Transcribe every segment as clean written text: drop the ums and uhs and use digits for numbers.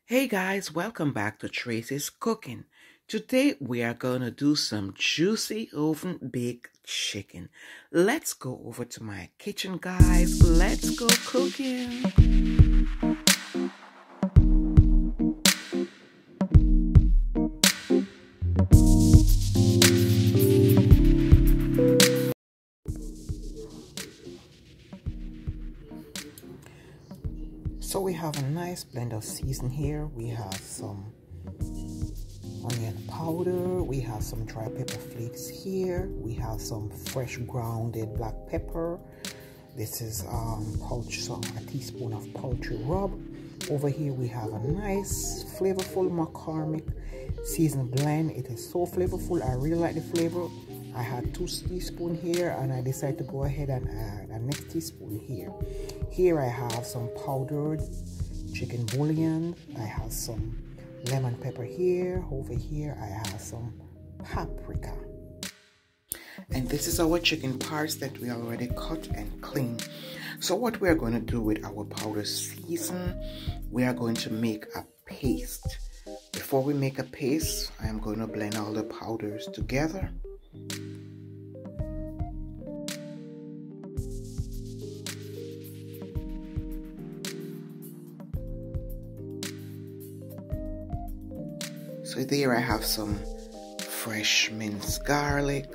Hey guys, welcome back to Tracy's Cooking. Today we are going to do some juicy oven baked chicken. Let's go over to my kitchen, guys. Let's go cooking. So we have a nice blend of season here. We have some onion powder, we have some dry pepper flakes here, we have some fresh grounded black pepper. This is a teaspoon of poultry rub. Over here we have a nice flavorful McCormick seasoned blend. It is so flavorful. I really like the flavor. I had 2 teaspoons here and I decided to go ahead and add a next teaspoon here. Here I have some powdered chicken bouillon. I have some lemon pepper here. Over here I have some paprika. And this is our chicken parts that we already cut and cleaned. So what we are going to do with our powder season, we are going to make a paste. Before we make a paste, I am going to blend all the powders together. So there I have some fresh minced garlic.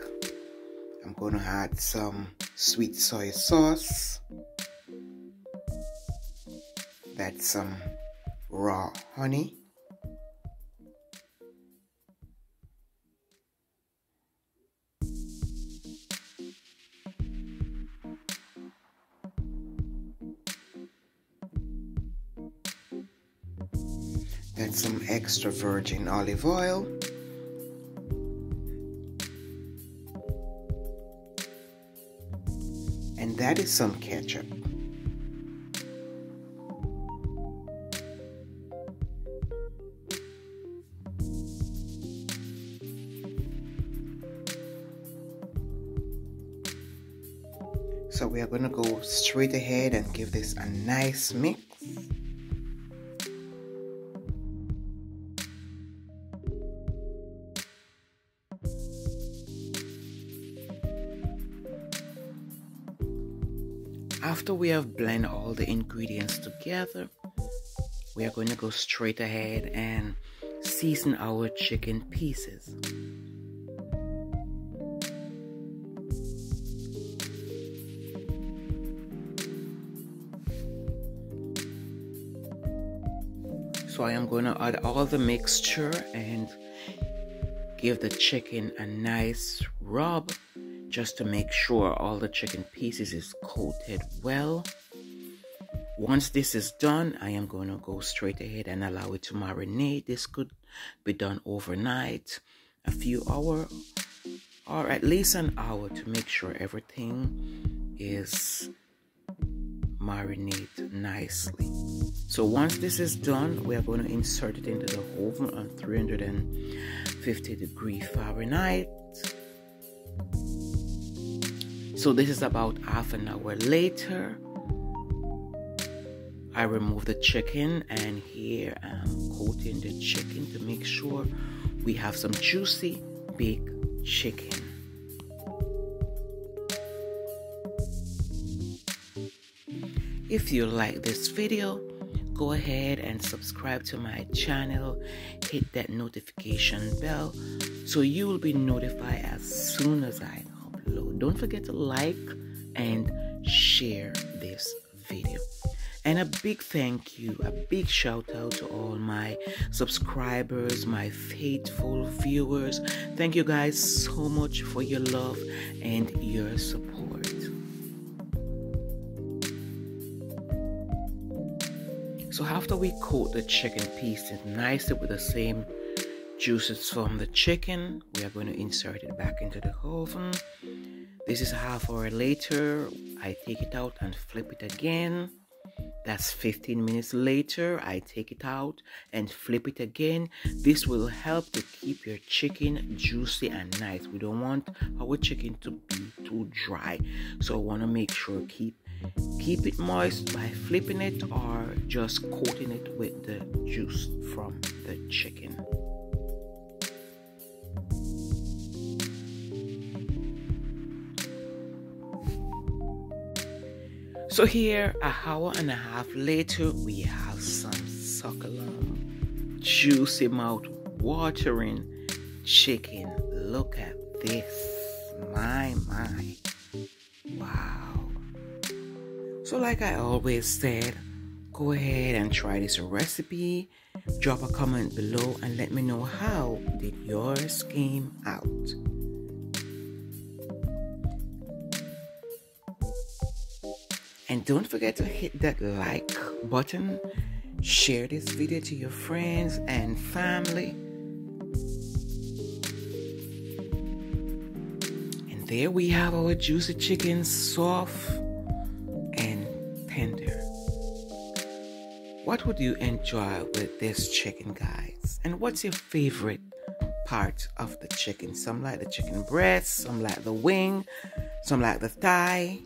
I'm going to add some sweet soy sauce. That's some raw honey. That's some extra virgin olive oil. And that is some ketchup. So we are going to go straight ahead and give this a nice mix. After we have blended all the ingredients together, we are going to go straight ahead and season our chicken pieces. So I am going to add all the mixture and give the chicken a nice rub, just to make sure all the chicken pieces is coated well. Once this is done, I am going to go straight ahead and allow it to marinate. This could be done overnight, a few hours, or at least an hour, to make sure everything is marinated nicely. So once this is done, we are going to insert it into the oven on 350 degrees Fahrenheit. So this is about half an hour later. I remove the chicken, and here I'm coating the chicken to make sure we have some juicy baked chicken. If you like this video, go ahead and subscribe to my channel. Hit that notification bell so you will be notified as soon as I upload. Don't forget to like and share this video. And a big thank you, a big shout out to all my subscribers, my faithful viewers. Thank you guys so much for your love and your support. So after we coat the chicken pieces nicely with the same juices from the chicken, we are going to insert it back into the oven. This is half hour later. I take it out and flip it again. That's 15 minutes later. I take it out and flip it again. This will help to keep your chicken juicy and nice. We don't want our chicken to be too dry, so I want to make sure keep it moist by flipping it or just coating it with the juice from the chicken. So here, an hour and a half later, we have some succulent, juicy mouth watering chicken. Look at this. My. Wow. So like I always said, go ahead and try this recipe. Drop a comment below and let me know how did yours came out. And don't forget to hit that like button. Share this video to your friends and family. And there we have our juicy chicken, soft and tender. What would you enjoy with this chicken, guys? And what's your favorite part of the chicken? Some like the chicken breast, some like the wing, some like the thigh.